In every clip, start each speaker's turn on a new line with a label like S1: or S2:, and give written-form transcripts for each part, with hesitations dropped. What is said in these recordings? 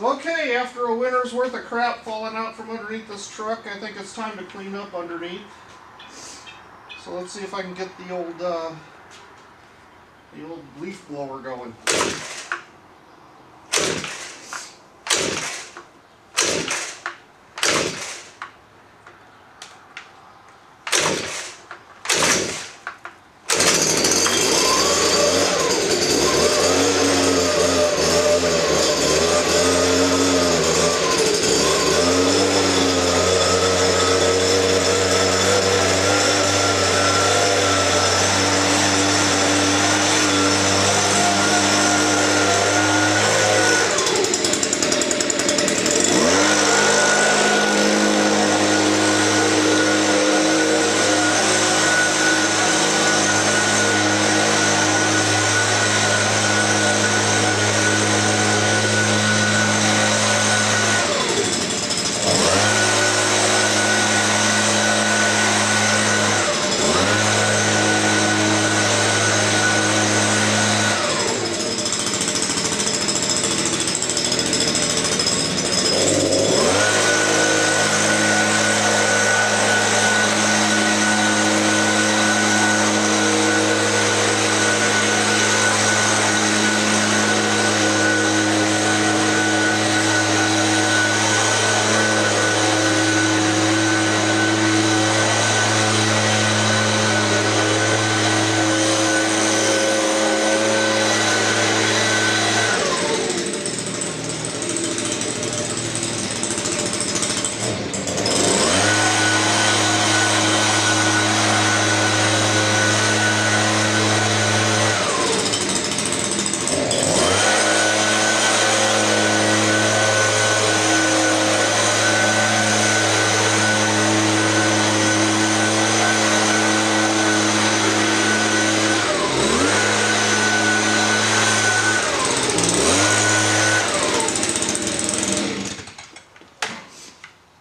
S1: Okay, after a winter's worth of crap falling out from underneath this truck, I think it's time to clean up underneath. So let's see if I can get the old leaf blower going.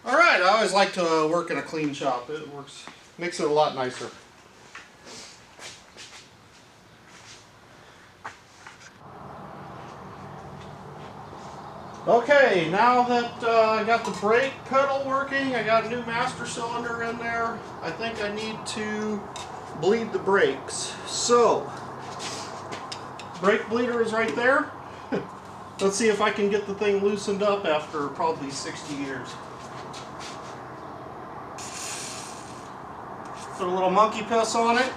S1: Alright, I always like to work in a clean shop. It makes it a lot nicer. Okay, now that I got the brake pedal working, I got a new master cylinder in there, I think I need to bleed the brakes. So, brake bleeder is right there. Let's see if I can get the thing loosened up after probably 60 years. Put a little monkey piss on it.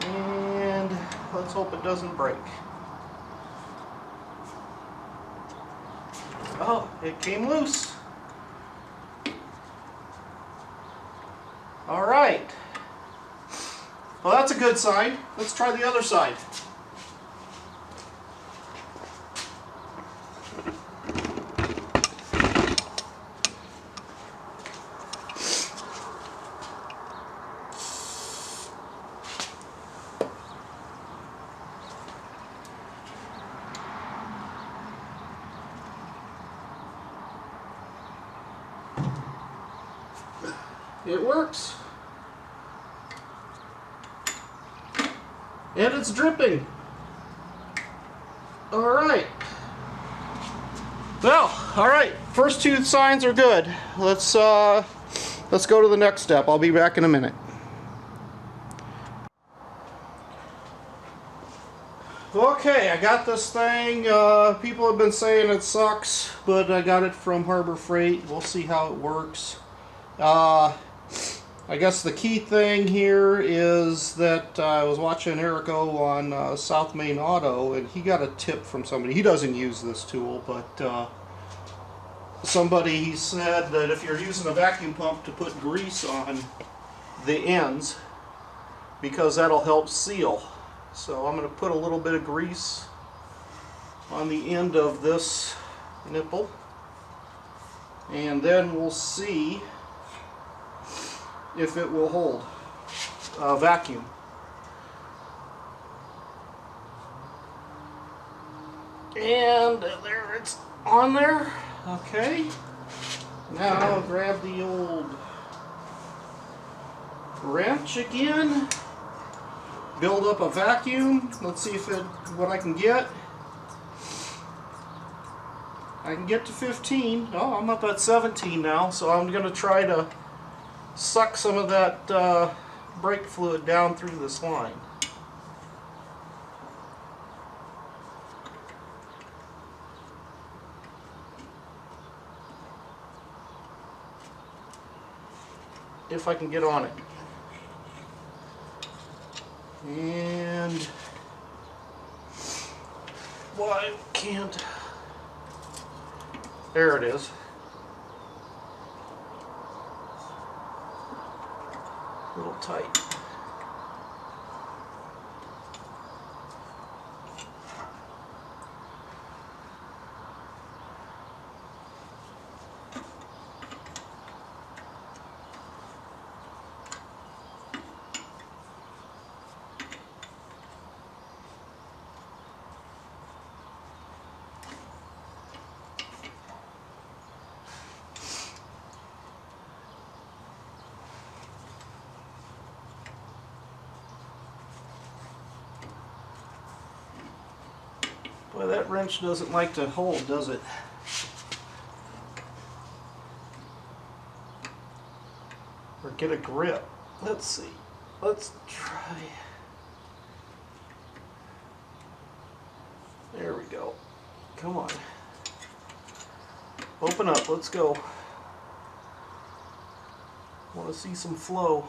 S1: And let's hope it doesn't break. Oh, it came loose. All right. Well, that's a good sign. Let's try the other side. It works. And it's dripping. All right. Well, all right. First two signs are good. Let's go to the next step. I'll be back in a minute. Okay, I got this thing. People have been saying it sucks, but I got it from Harbor Freight. We'll see how it works. I guess the key thing here is that I was watching Eric O on South Main Auto, and he got a tip from somebody. He doesn't use this tool, but he said that if you're using a vacuum pump to put grease on the ends, because that'll help seal. So I'm going to put a little bit of grease on the end of this nipple, and then we'll see if it will hold vacuum. And there it's on there. Okay. Now I'll grab the old wrench again. Build up a vacuum. Let's see what I can get. I can get to 15. Oh, I'm up at 17 now, so I'm going to try to suck some of that brake fluid down through this line. If I can get on it. And why can't... There it is. A little tight. Boy, that wrench doesn't like to hold, does it? Or get a grip. Let's see. Let's try. There we go. Come on. Open up. Let's go. Want to see some flow.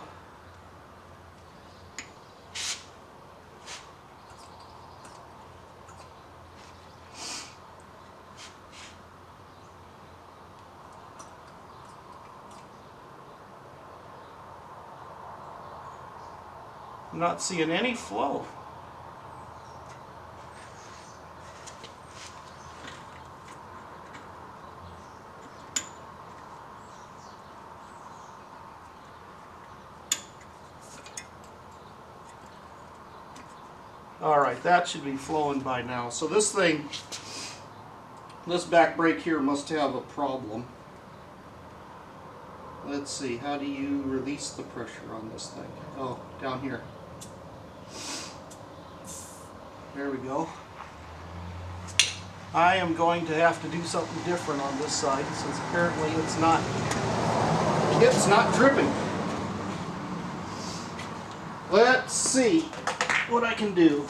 S1: I'm not seeing any flow. Alright, that should be flowing by now. So this thing, this back brake here must have a problem. Let's see, how do you release the pressure on this thing? Oh, down here. There we go. I am going to have to do something different on this side since apparently it's not dripping. Let's see what I can do.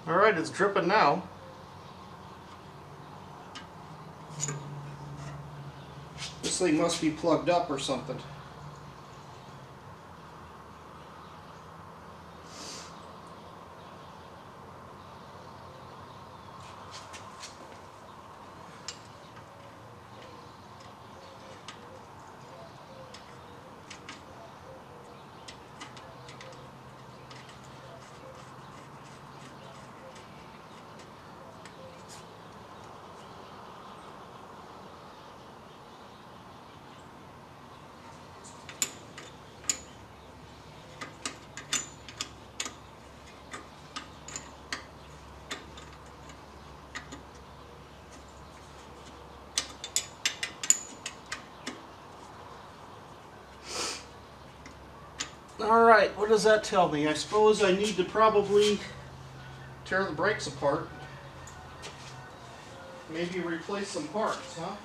S1: Alright, it's dripping now. This thing must be plugged up or something. Alright, what does that tell me? I suppose I need to probably tear the brakes apart. Maybe replace some parts, huh?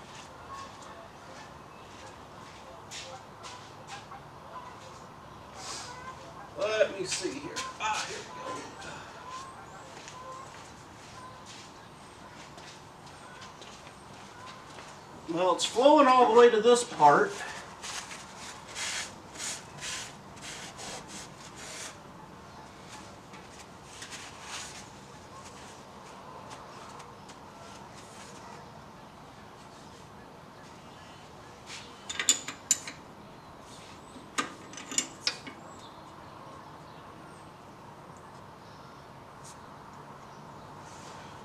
S1: Let me see here. Ah, here we go. Well, it's flowing all the way to this part.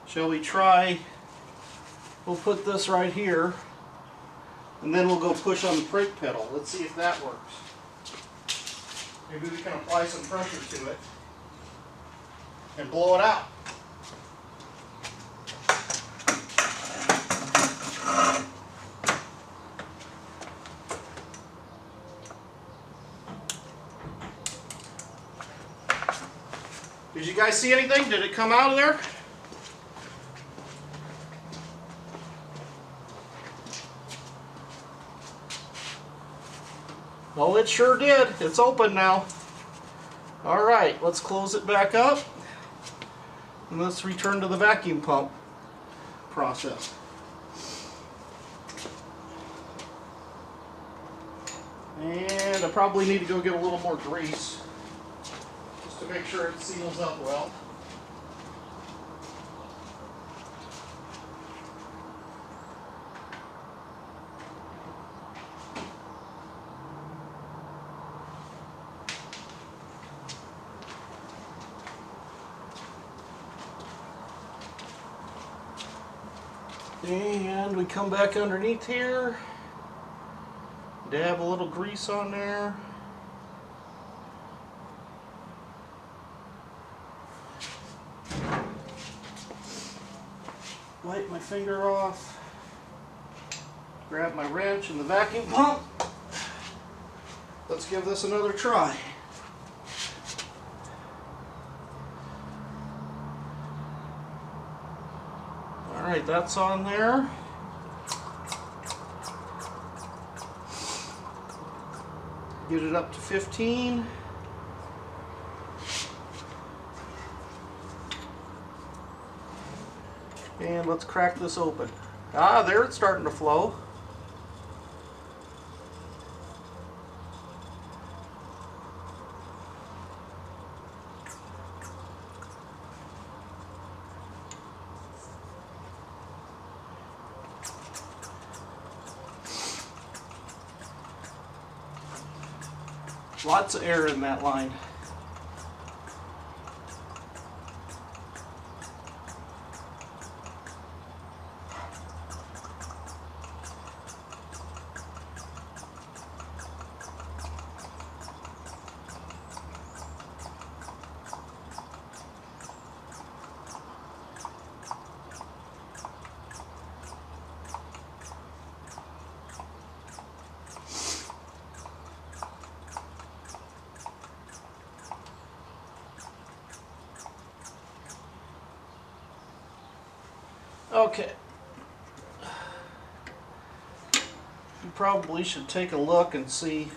S1: Shall we try, we'll put this right here, and then we'll go push on the brake pedal. Let's see if that works. Maybe we can apply some pressure to it and blow it out. Did you guys see anything? Did it come out of there? Well, it sure did. It's open now. All right, let's close it back up. And let's return to the vacuum pump process. And I probably need to go get a little more grease just to make sure it seals up well. And we come back underneath here, dab a little grease on there. Wipe my finger off, grab my wrench and the vacuum pump. Let's give this another try. Alright, that's on there. Get it up to 15. And let's crack this open. Ah, there it's starting to flow. Lots of air in that line. Okay. You probably should take a look and see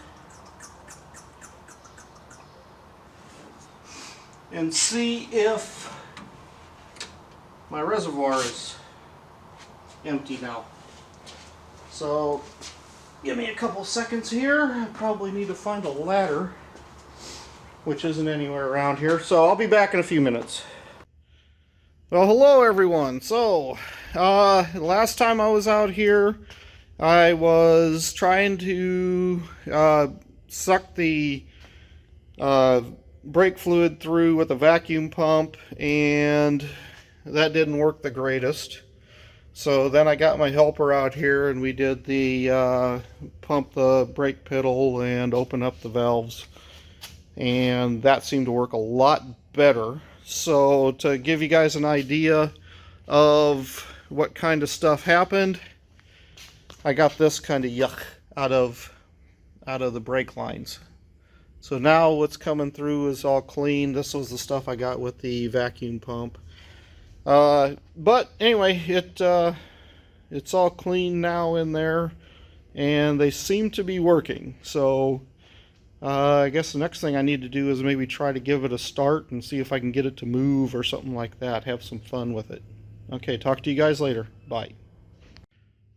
S1: if my reservoir is empty now. So give me a couple seconds here. I probably need to find a ladder, which isn't anywhere around here. So I'll be back in a few minutes. Well, hello everyone. So, last time I was out here, I was trying to suck the brake fluid through with a vacuum pump, and that didn't work the greatest. So then I got my helper out here, and we did the pump the brake pedal and open up the valves, and that seemed to work a lot better. So to give you guys an idea of what kind of stuff happened, I got this kind of yuck out of the brake lines. So now what's coming through is all clean. This was the stuff I got with the vacuum pump. But anyway, it's all clean now in there, and they seem to be working. So I guess the next thing I need to do is maybe try to give it a start and see if I can get it to move or something like that. Have some fun with it. Okay, talk to you guys later. Bye.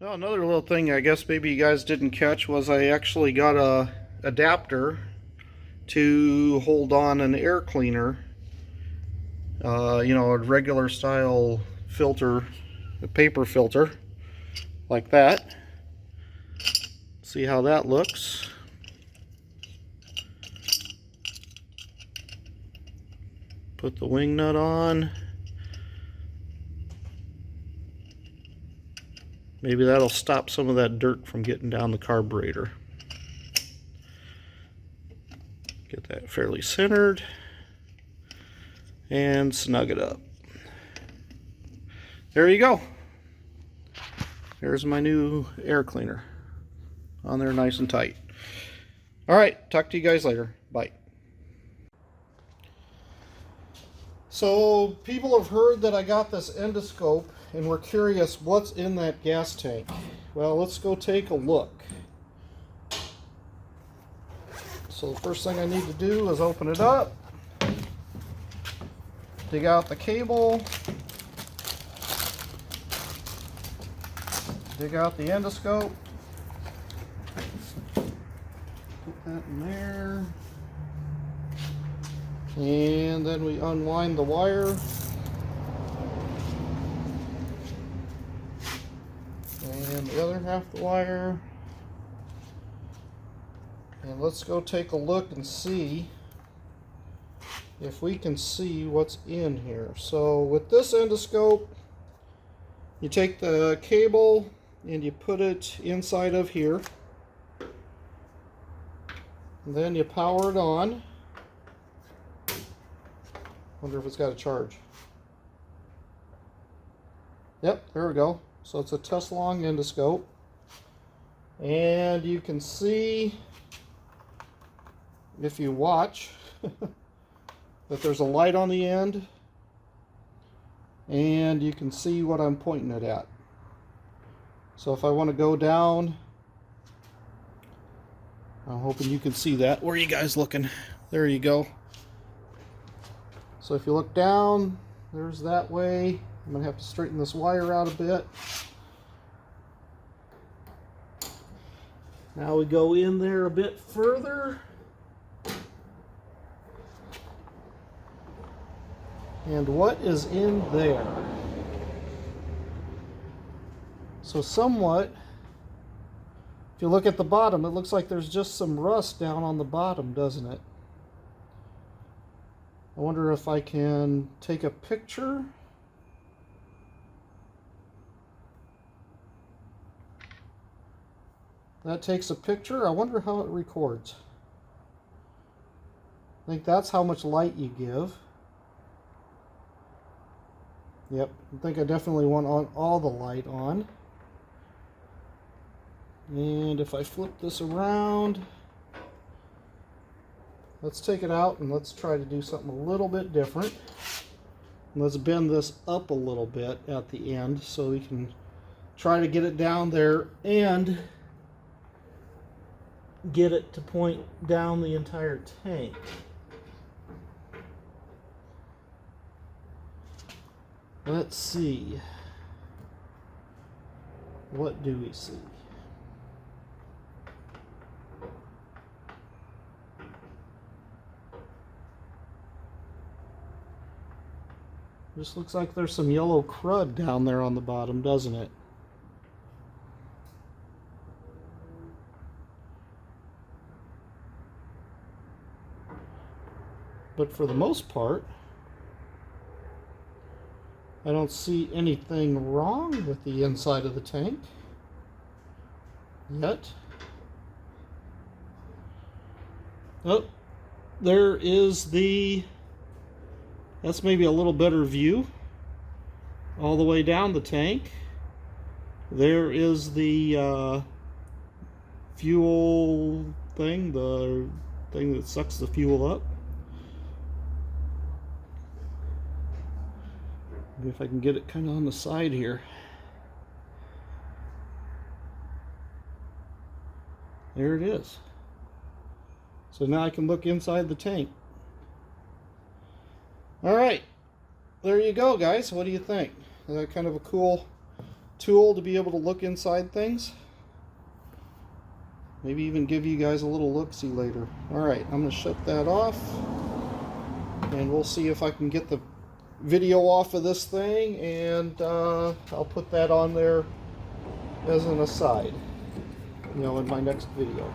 S1: Well, another little thing I guess maybe you guys didn't catch was I actually got a adapter to hold on an air cleaner. You know, a regular style filter, a paper filter, like that. See how that looks. Put the wing nut on. Maybe that'll stop some of that dirt from getting down the carburetor. Get that fairly centered and snug it up. There you go. There's my new air cleaner on there nice and tight. All right, talk to you guys later. Bye. So people have heard that I got this endoscope and we're curious what's in that gas tank. Well, let's go take a look. So the first thing I need to do is open it up, dig out the cable, dig out the endoscope, put that in there, and then we unwind the wire, and the other half of the wire. And let's go take a look and see if we can see what's in here. So with this endoscope, you take the cable and you put it inside of here. And then you power it on. Wonder if it's got a charge. Yep, there we go. So it's a Teslong endoscope. And you can see, if you watch, that there's a light on the end, and you can see what I'm pointing it at. So if I want to go down, I'm hoping you can see that. Where are you guys looking? There you go. So if you look down, there's that way. I'm going to have to straighten this wire out a bit. Now we go in there a bit further. And what is in there? So somewhat, if you look at the bottom, it looks like there's just some rust down on the bottom, doesn't it? I wonder if I can take a picture. That takes a picture. I wonder how it records. I think that's how much light you give. Yep, I think I definitely want all the light on. And if I flip this around, let's take it out and let's try to do something a little bit different. And let's bend this up a little bit at the end so we can try to get it down there and get it to point down the entire tank. Let's see. What do we see? Just looks like there's some yellow crud down there on the bottom, doesn't it? But for the most part, I don't see anything wrong with the inside of the tank yet. Oh, there is that's maybe a little better view all the way down the tank. There is the fuel thing, the thing that sucks the fuel up. Maybe if I can get it kind of on the side here. There it is. So now I can look inside the tank. All right, there you go, guys. What do you think? Is that kind of a cool tool to be able to look inside things? Maybe even give you guys a little look-see later. All right, I'm going to shut that off, and we'll see if I can get the video off of this thing, and I'll put that on there as an aside, in my next video.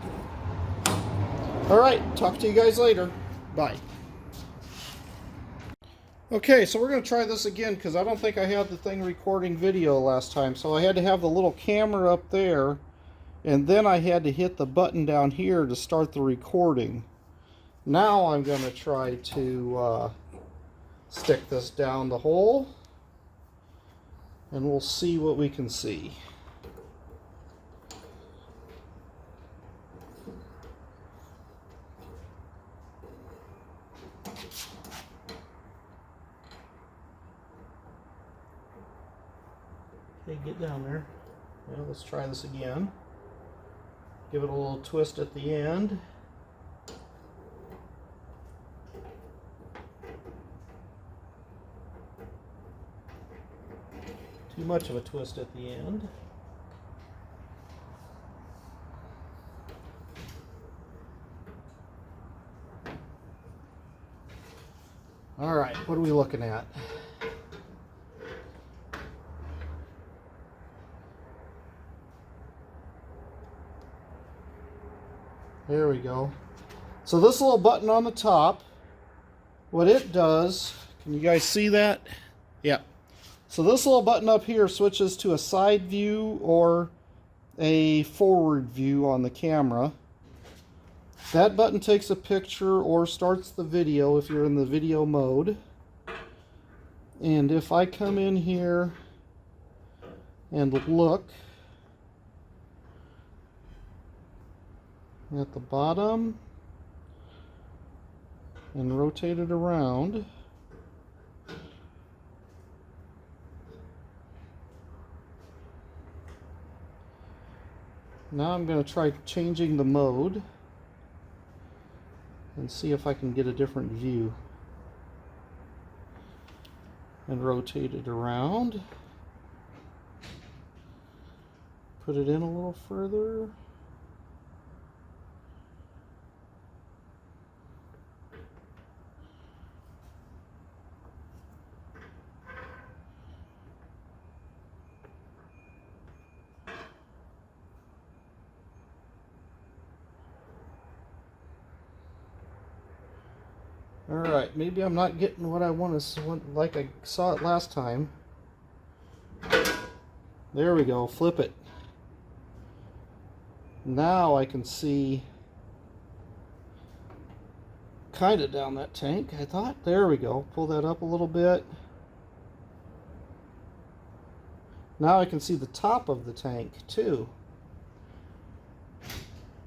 S1: All right, talk to you guys later. Bye. Okay, so we're going to try this again because I don't think I had the thing recording video last time. So I had to have the little camera up there, and then I had to hit the button down here to start the recording. Now I'm going to try to stick this down the hole, and we'll see what we can see. Okay, get down there. Well, let's try this again. Give it a little twist at the end. Too much of a twist at the end. All right, what are we looking at? There we go. So this little button on the top, what it does, can you guys see that? Yeah. So this little button up here switches to a side view or a forward view on the camera. That button takes a picture or starts the video if you're in the video mode. And if I come in here and look at the bottom and rotate it around, now I'm going to try changing the mode and see if I can get a different view. And rotate it around. Put it in a little further. Alright, maybe I'm not getting what I want to see, like I saw it last time. There we go, flip it. Now I can see kind of down that tank, I thought. There we go, pull that up a little bit. Now I can see the top of the tank too.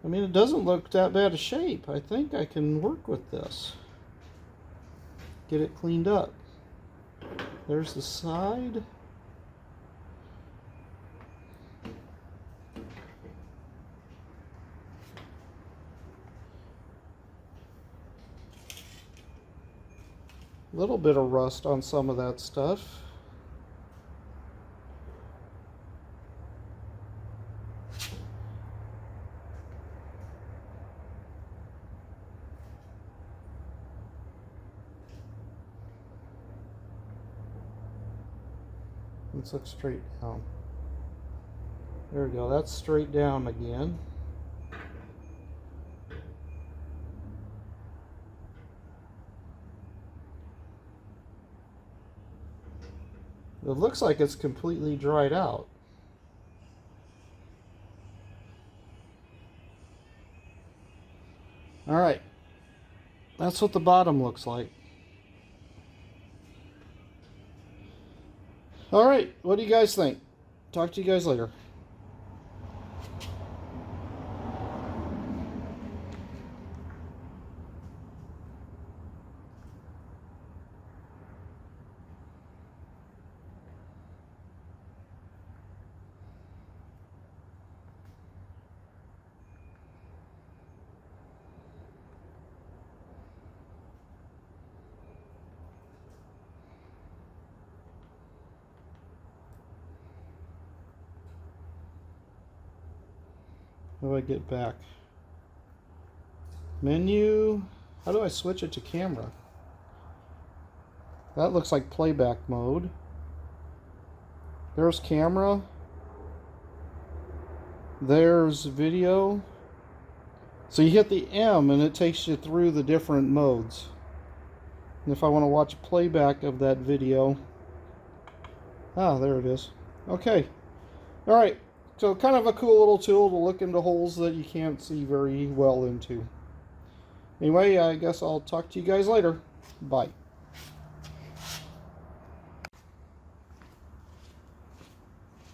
S1: I mean, it doesn't look that bad a shape. I think I can work with this. Get it cleaned up. There's the side. A little bit of rust on some of that stuff. Let's look straight down. There we go, that's straight down again. It looks like it's completely dried out. Alright, that's what the bottom looks like. Alright, what do you guys think? Talk to you guys later. How do I get back? Menu. How do I switch it to camera? That looks like playback mode. There's camera. There's video. So you hit the M and it takes you through the different modes. And if I want to watch a playback of that video, there it is. Okay. All right. So kind of a cool little tool to look into holes that you can't see very well into. Anyway, I guess I'll talk to you guys later. Bye.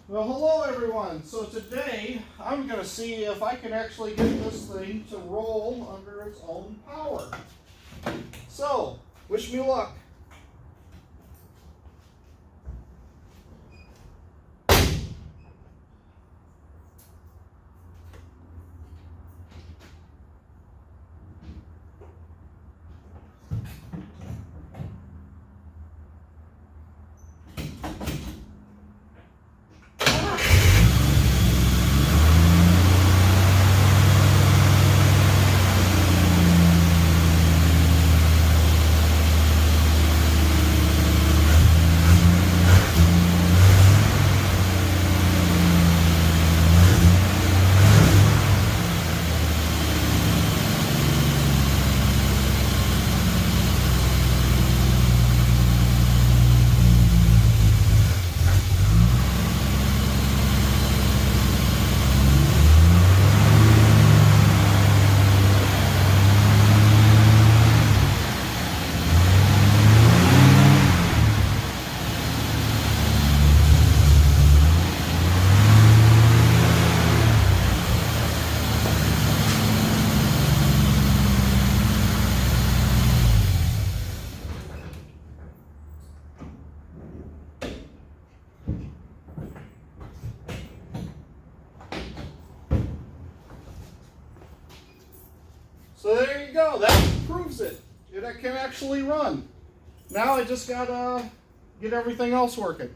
S1: Well, hello everyone. So today I'm going to see if I can actually get this thing to roll under its own power. So, wish me luck. So there you go. That proves it. It can actually run. Now I just gotta get everything else working.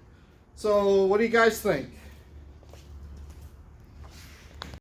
S1: So what do you guys think?